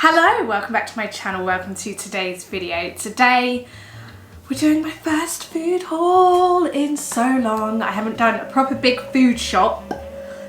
Hello, welcome back to my channel, welcome to today's video. Today we're doing my first food haul in so long. I haven't done a proper big food shop.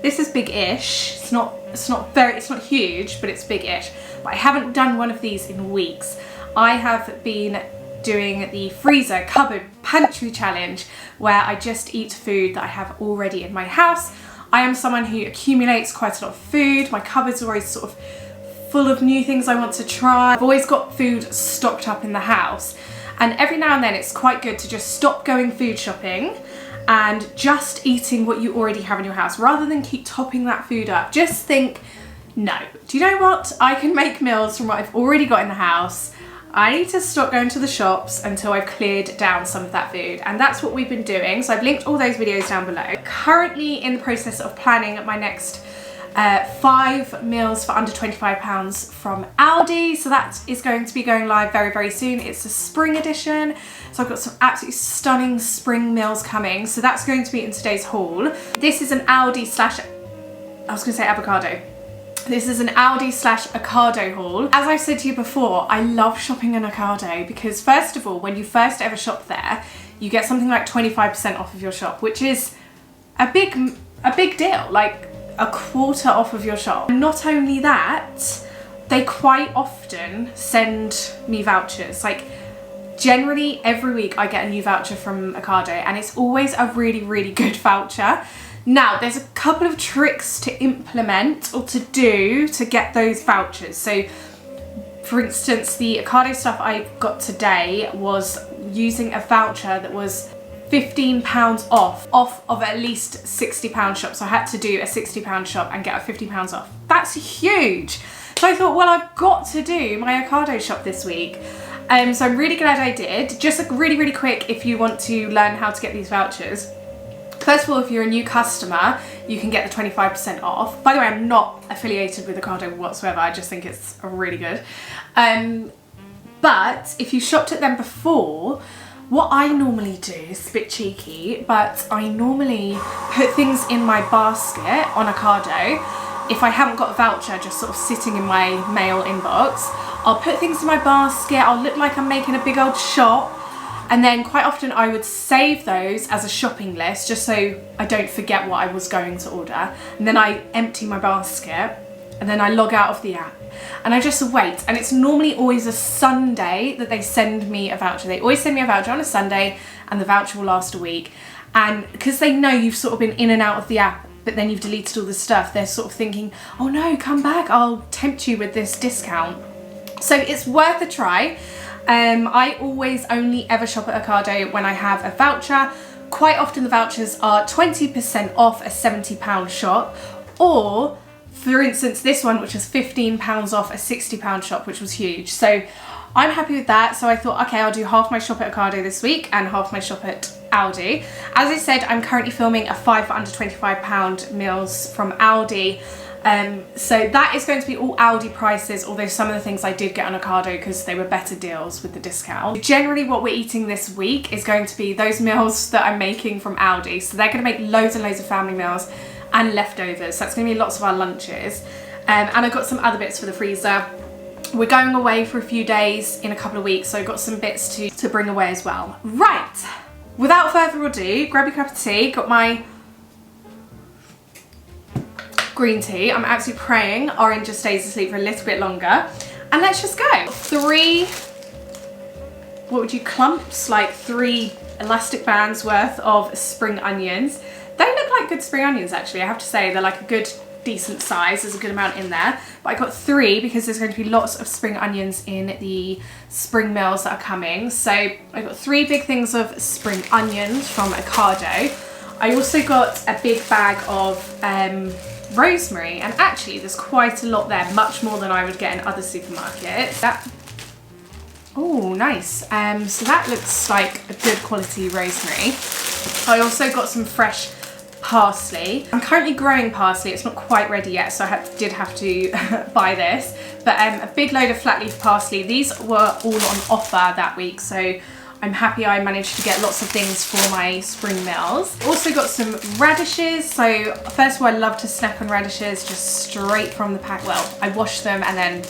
This is big-ish. It's not huge, but it's big-ish. But I haven't done one of these in weeks. I have been doing the freezer cupboard pantry challenge where I just eat food that I have already in my house. I am someone who accumulates quite a lot of food. My cupboard's always sort of full of new things I want to try. I've always got food stocked up in the house, and every now and then it's quite good to just stop going food shopping and just eating what you already have in your house rather than keep topping that food up. Just think, no, do you know what? I can make meals from what I've already got in the house. I need to stop going to the shops until I've cleared down some of that food, and that's what we've been doing. So I've linked all those videos down below. Currently in the process of planning my next 5 meals for under £25 from Aldi, so that is going to be going live very, very soon. It's a spring edition, so I've got some absolutely stunning spring meals coming, so that's going to be in today's haul. This is an Aldi slash, I was going to say avocado. This is an Aldi slash Ocado haul. As I've said to you before, I love shopping in Ocado because first of all, when you first ever shop there, you get something like 25% off of your shop, which is a big deal. Like, a quarter off of your shop. And not only that, they quite often send me vouchers. Like, generally every week I get a new voucher from Ocado, and it's always a really, really good voucher. Now, there's a couple of tricks to implement or to do to get those vouchers. So, for instance, the Ocado stuff I got today was using a voucher that was £15 off of at least £60 shop. So I had to do a £60 shop and get a £50 off. That's huge. So I thought, well, I've got to do my Ocado shop this week. So I'm really glad I did. Just like really, really quick, if you want to learn how to get these vouchers. First of all, if you're a new customer, you can get the 25% off. By the way, I'm not affiliated with Ocado whatsoever. I just think it's really good. But if you shopped at them before, what I normally do is a bit cheeky, but I normally put things in my basket on Ocado. If I haven't got a voucher just sort of sitting in my mail inbox, I'll put things in my basket, I'll look like I'm making a big old shop, and then quite often I would save those as a shopping list just so I don't forget what I was going to order. And then I empty my basket, and then I log out of the app. And I just wait, and it's normally always a Sunday that they send me a voucher. They always send me a voucher on a Sunday, and the voucher will last a week. And because they know you've sort of been in and out of the app, but then you've deleted all the stuff, they're sort of thinking, oh no, come back, I'll tempt you with this discount. So it's worth a try. I always only ever shop at Ocado when I have a voucher. Quite often the vouchers are 20% off a £70 shop, or for instance, this one, which was £15 off a £60 shop, which was huge. So I'm happy with that. So I thought, okay, I'll do half my shop at Ocado this week and half my shop at Aldi. As I said, I'm currently filming a 5 for under £25 meals from Aldi. So that is going to be all Aldi prices, although some of the things I did get on Ocado because they were better deals with the discount. Generally what we're eating this week is going to be those meals that I'm making from Aldi. So they're going to make loads and loads of family meals and leftovers, so that's going to be lots of our lunches. And I've got some other bits for the freezer. We're going away for a few days in a couple of weeks, so I've got some bits to bring away as well. Right, without further ado, grab your cup of tea. Got my green tea. I'm absolutely praying Orange just stays asleep for a little bit longer, and let's just go. 3, what would you, clumps, like 3 elastic bands worth of spring onions. They look like good spring onions, actually. I have to say they're like a good, decent size. There's a good amount in there. But I got 3 because there's going to be lots of spring onions in the spring meals that are coming. So I got 3 big things of spring onions from Ocado. I also got a big bag of rosemary, and actually there's quite a lot there, much more than I would get in other supermarkets. Oh, nice. So that looks like a good quality rosemary. I also got some fresh parsley. I'm currently growing parsley. It's not quite ready yet, so I did have to buy this. But a big load of flat leaf parsley. These were all on offer that week, so I'm happy I managed to get lots of things for my spring meals. Also got some radishes. So first of all, I love to snack on radishes just straight from the pack. Well, I wash them and then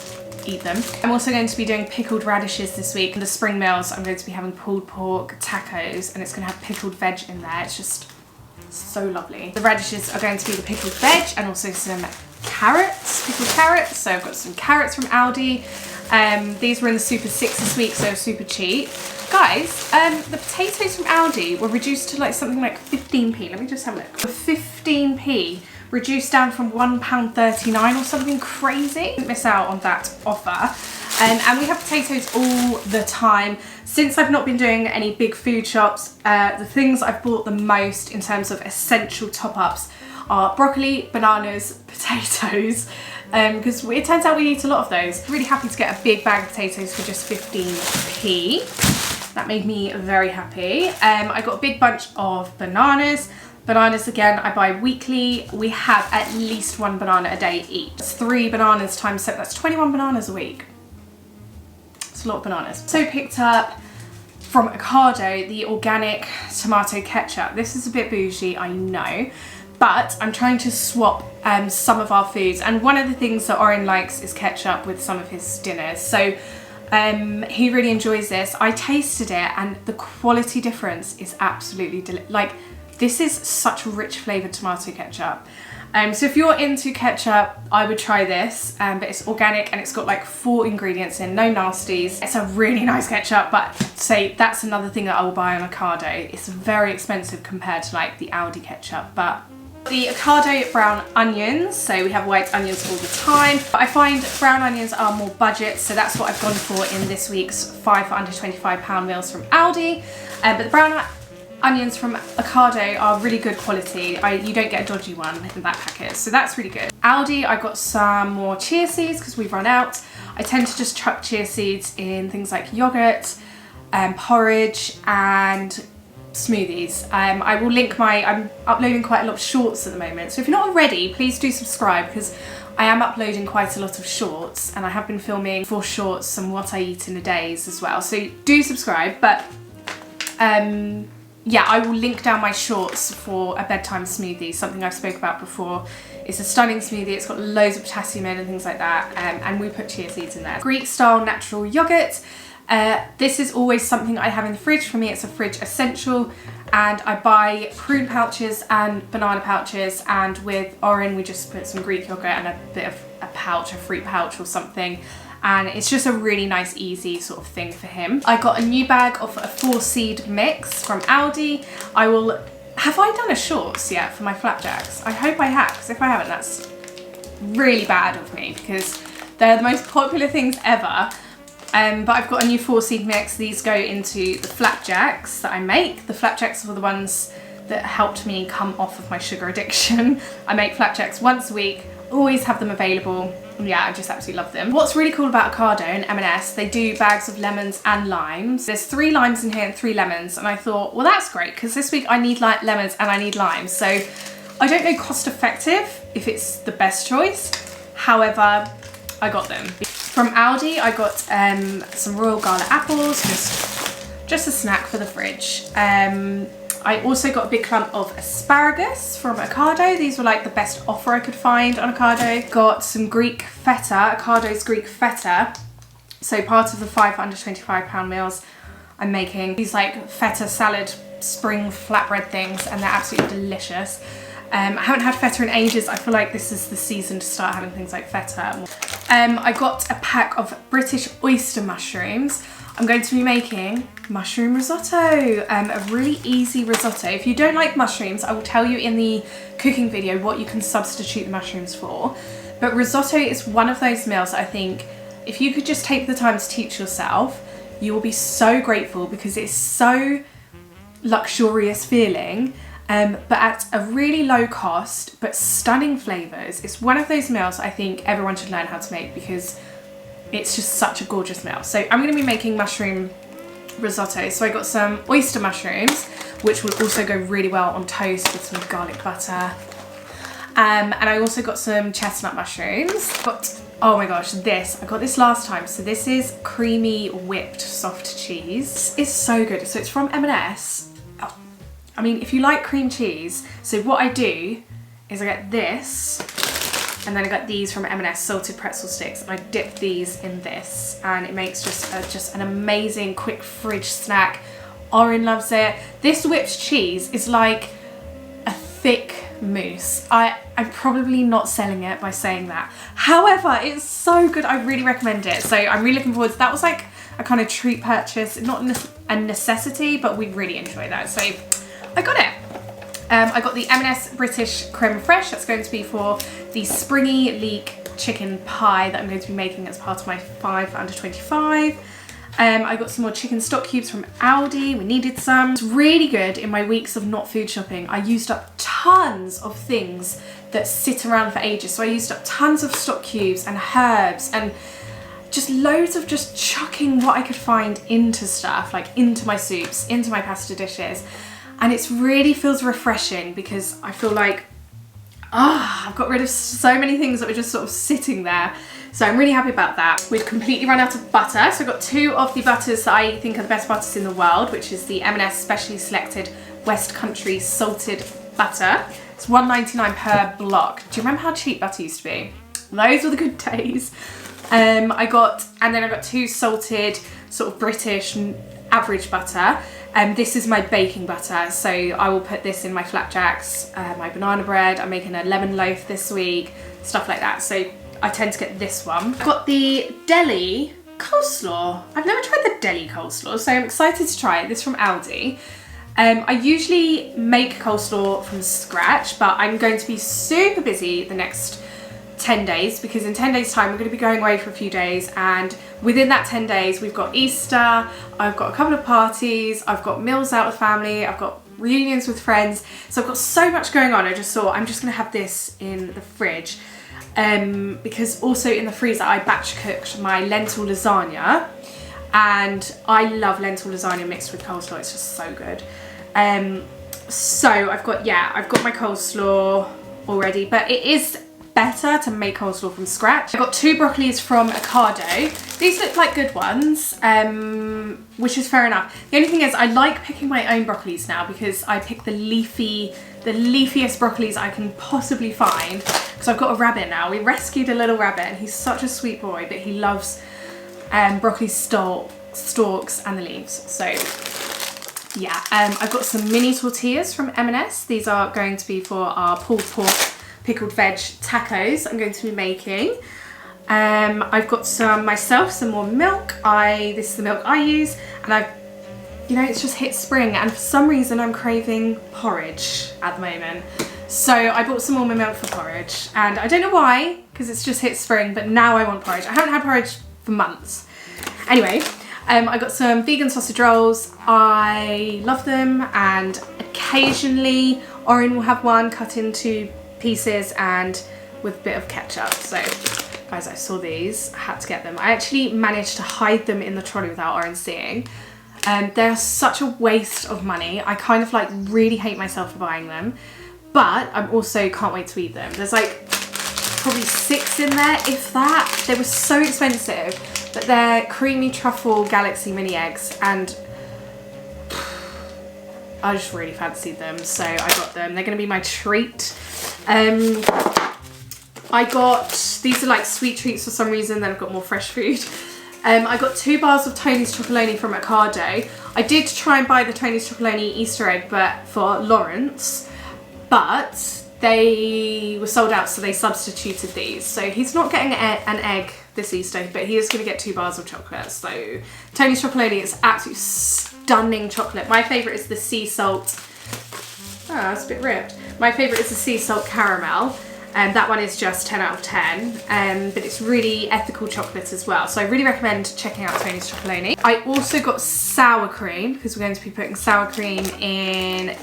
eat them. I'm also going to be doing pickled radishes this week. In the spring meals, I'm going to be having pulled pork, tacos, and it's going to have pickled veg in there. It's just so lovely. The radishes are going to be the pickled veg and also some carrots, pickled carrots. So I've got some carrots from Aldi. These were in the Super 6 this week, so super cheap. Guys, the potatoes from Aldi were reduced to like something like 15p. Let me just have a look. 15p, reduced down from £1.39 or something crazy. Don't miss out on that offer. And we have potatoes all the time. Since I've not been doing any big food shops, the things I've bought the most in terms of essential top-ups are broccoli, bananas, potatoes, because it turns out we eat a lot of those. Really happy to get a big bag of potatoes for just 15p. That made me very happy. I got a big bunch of bananas. Bananas, again, I buy weekly. We have at least 1 banana a day each. That's 3 bananas times 7, that's 21 bananas a week. It's a lot of bananas. So picked up from Ocado the organic tomato ketchup. This is a bit bougie, I know, but I'm trying to swap some of our foods. And one of the things that Oren likes is ketchup with some of his dinners. So he really enjoys this. I tasted it and the quality difference is absolutely like, this is such rich flavoured tomato ketchup. So if you're into ketchup, I would try this, but it's organic and it's got like 4 ingredients in, no nasties. It's a really nice ketchup, but say that's another thing that I will buy on Ocado. It's very expensive compared to like the Aldi ketchup, but the Ocado brown onions, so we have white onions all the time. But I find brown onions are more budget, so that's what I've gone for in this week's 5 for under £25 meals from Aldi. But the brown onions from Ocado are really good quality. You don't get a dodgy one in that packet, so that's really good. Aldi, I got some more chia seeds because we've run out. I tend to just chuck chia seeds in things like yogurt, porridge and smoothies. I will link I'm uploading quite a lot of shorts at the moment, so if you're not already, please do subscribe because I am uploading quite a lot of shorts and I have been filming 4 shorts and what I eat in a day as well, so do subscribe. But yeah, I will link down my shorts for a bedtime smoothie, something I've spoke about before. It's a stunning smoothie, it's got loads of potassium in and things like that, and we put chia seeds in there. Greek style natural yogurt. This is always something I have in the fridge. For me, it's a fridge essential, and I buy prune pouches and banana pouches, and with Oren we just put some Greek yogurt and a bit of a pouch, a fruit pouch or something. And it's just a really nice, easy sort of thing for him. I got a new bag of a 4-seed mix from Aldi. Have I done a shorts yet for my flapjacks? I hope I have, because if I haven't, that's really bad of me because they're the most popular things ever. But I've got a new 4-seed mix. These go into the flapjacks that I make. The flapjacks were the ones that helped me come off of my sugar addiction. I make flapjacks once a week, always have them available. Yeah, I just absolutely love them. What's really cool about Ocado and M&S, they do bags of lemons and limes. There's 3 limes in here and 3 lemons, and I thought, well, that's great because this week I need like lemons and I need limes. So I don't know cost effective if it's the best choice. However, I got them. From Aldi, I got some Royal Gala apples, just a snack for the fridge. I also got a big clump of asparagus from Ocado. These were like the best offer I could find on Ocado. Got some Greek feta, Ocado's Greek feta. So part of the 5 for under £25 meals, I'm making these like feta salad spring flatbread things, and they're absolutely delicious. I haven't had feta in ages. I feel like this is the season to start having things like feta. I got a pack of British oyster mushrooms. I'm going to be making mushroom risotto, a really easy risotto. If you don't like mushrooms, I will tell you in the cooking video what you can substitute the mushrooms for. But risotto is one of those meals that I think if you could just take the time to teach yourself, you will be so grateful because it's so luxurious feeling, but at a really low cost, but stunning flavours. It's one of those meals I think everyone should learn how to make because it's just such a gorgeous meal. So I'm going to be making mushroom risotto. So I got some oyster mushrooms, which will also go really well on toast with some garlic butter. And I also got some chestnut mushrooms. Oh my gosh, I got this last time. So this is creamy whipped soft cheese. It's so good. So it's from M&S. Oh, I mean, if you like cream cheese, so what I do is I get this And then I got these from M&S, salted pretzel sticks, and I dipped these in this, and it makes just an amazing quick fridge snack. Oren loves it. This whipped cheese is like a thick mousse. I'm probably not selling it by saying that. However, it's so good. I really recommend it. So I'm really looking forward to that. Was like a kind of treat purchase, not a necessity, but we really enjoy that. So I got it. I got the M&S British Creme Fraiche. That's going to be for the springy leek chicken pie that I'm going to be making as part of my 5 under 25. I got some more chicken stock cubes from Aldi. We needed some. It's really good in my weeks of not food shopping. I used up tons of things that sit around for ages. So I used up tons of stock cubes and herbs and just loads of just chucking what I could find into stuff, like into my soups, into my pasta dishes. And it really feels refreshing because I feel like, I've got rid of so many things that were just sort of sitting there. So I'm really happy about that. We've completely run out of butter. So I've got 2 of the butters that I think are the best butters in the world, which is the M&S Specially Selected West Country Salted Butter. It's $1.99 per block. Do you remember how cheap butter used to be? Those were the good days. And then I got 2 salted sort of British average butter. This is my baking butter, so I will put this in my flapjacks, my banana bread. I'm making a lemon loaf this week, stuff like that. So I tend to get this one. I've got the deli coleslaw. I've never tried the deli coleslaw, so I'm excited to try it. This is from Aldi. I usually make coleslaw from scratch, but I'm going to be super busy the next 10 days because in 10 days time we're going to be going away for a few days, and within that 10 days we've got Easter, I've got a couple of parties, I've got meals out with family, I've got reunions with friends, so I've got so much going on. I just thought I'm just going to have this in the fridge because also in the freezer I batch cooked my lentil lasagna, and I love lentil lasagna mixed with coleslaw. It's just so good. So I've got my coleslaw already, but it is better to make coleslaw from scratch. I got 2 broccolis from Ocado. These look like good ones, which is fair enough. The only thing is I like picking my own broccolis now because I pick the leafiest broccolis I can possibly find, because I've got a rabbit now. We rescued a little rabbit and he's such a sweet boy, but he loves broccoli stalks and the leaves. So yeah, I've got some mini tortillas from M&S. These are going to be for our pulled pork pickled veg tacos I'm going to be making. I've got some more milk. This is the milk I use, and it's just hit spring, and for some reason I'm craving porridge at the moment. So I bought some more milk for porridge, and I don't know why, because it's just hit spring, but now I want porridge. I haven't had porridge for months. Anyway, I got some vegan sausage rolls. I love them, and occasionally Oren will have one cut into pieces and with a bit of ketchup. So guys, I saw these, I had to get them. I actually managed to hide them in the trolley without Oren seeing. They're such a waste of money. I kind of like really hate myself for buying them, but I'm also can't wait to eat them. There's like probably 6 in there, if that. They were so expensive, but they're creamy truffle galaxy mini eggs, and I just really fancied them, so I got them. They're going to be my treat. These are like sweet treats for some reason, then I've got more fresh food. I got 2 bars of Tony's Chocolonely from Ocado. I did try and buy the Tony's Chocolonely Easter egg but for Lawrence, but they were sold out, so they substituted these. So he's not getting an egg this Easter, but he is going to get 2 bars of chocolate. So Tony's Chocolonely is absolutely stunning chocolate. My favourite is the sea salt. Oh, it's a bit ripped. My favourite is the sea salt caramel, and that one is just 10 out of 10, but it's really ethical chocolate as well, so I really recommend checking out Tony's Chocolonely. I also got sour cream, because we're going to be putting sour cream in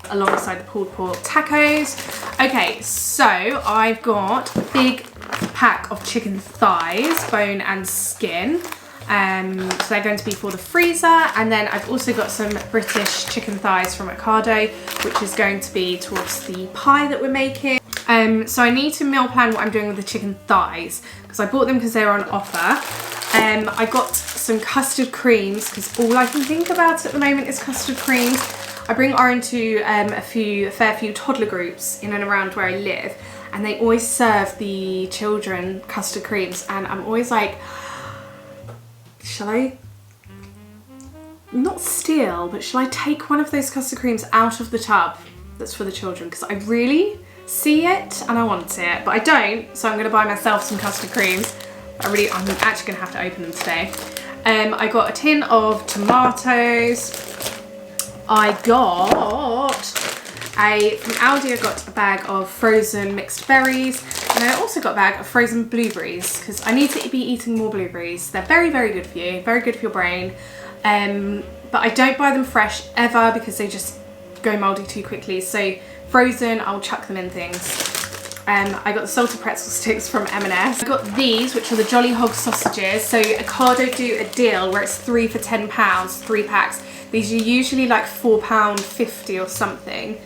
alongside the pulled pork tacos. Okay, so I've got a big pack of chicken thighs, bone and skin. So they're going to be for the freezer, and then I've also got some British chicken thighs from Ocado, which is going to be towards the pie that we're making. So I need to meal plan what I'm doing with the chicken thighs, because I bought them because they were on offer. I got some custard creams, because all I can think about at the moment is custard creams. I bring Oren to a fair few toddler groups in and around where I live, and they always serve the children custard creams, and I'm always like, shall I not steal, but shall I take one of those custard creams out of the tub that's for the children, because I really see it and I want it, but I don't, so I'm going to buy myself some custard creams. I'm actually going to have to open them today. I got a tin of tomatoes. I got from Aldi, I got a bag of frozen mixed berries, and I also got a bag of frozen blueberries, because I need to be eating more blueberries. They're very, very good for you, very good for your brain. But I don't buy them fresh ever because they just go mouldy too quickly. So frozen, I'll chuck them in things. I got the salted pretzel sticks from M&S. I got these, which are the Jolly Hog sausages. So Ocado do a deal where it's 3 for £10, 3 packs. These are usually like £4.50 or something,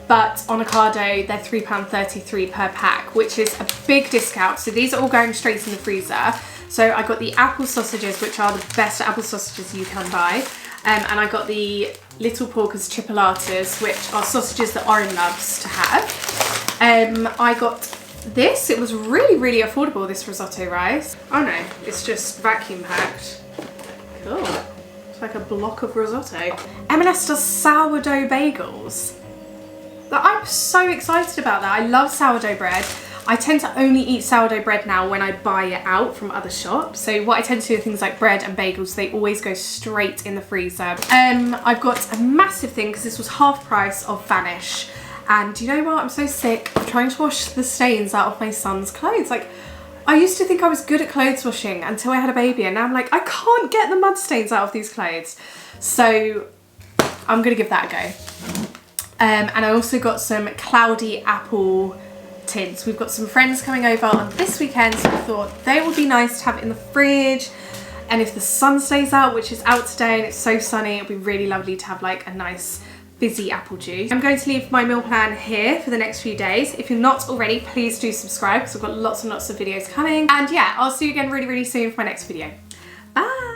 but on Ocado they're £3.33 per pack, which is a big discount. So these are all going straight in the freezer. So I got the apple sausages, which are the best apple sausages you can buy. And I got the Little Porkers chipolatas, which are sausages that Oren loves to have. I got this. It was really, really affordable, this risotto rice. Oh no, it's just vacuum packed. Cool. It's like a block of risotto. M&S does sourdough bagels. I'm so excited about that. I love sourdough bread. I tend to only eat sourdough bread now when I buy it out from other shops. So what I tend to do with things like bread and bagels, they always go straight in the freezer. I've got a massive thing, because this was half price, of Vanish. And you know what? I'm so sick of trying to wash the stains out of my son's clothes. Like, I used to think I was good at clothes washing until I had a baby, and now I'm like, I can't get the mud stains out of these clothes. So I'm gonna give that a go. And I also got some cloudy apple tins. We've got some friends coming over on this weekend, so I thought they would be nice to have in the fridge. And if the sun stays out, which is out today and it's so sunny, it'll be really lovely to have like a nice fizzy apple juice. I'm going to leave my meal plan here for the next few days. If you're not already, please do subscribe, because I've got lots and lots of videos coming. And yeah, I'll see you again really, really soon for my next video. Bye!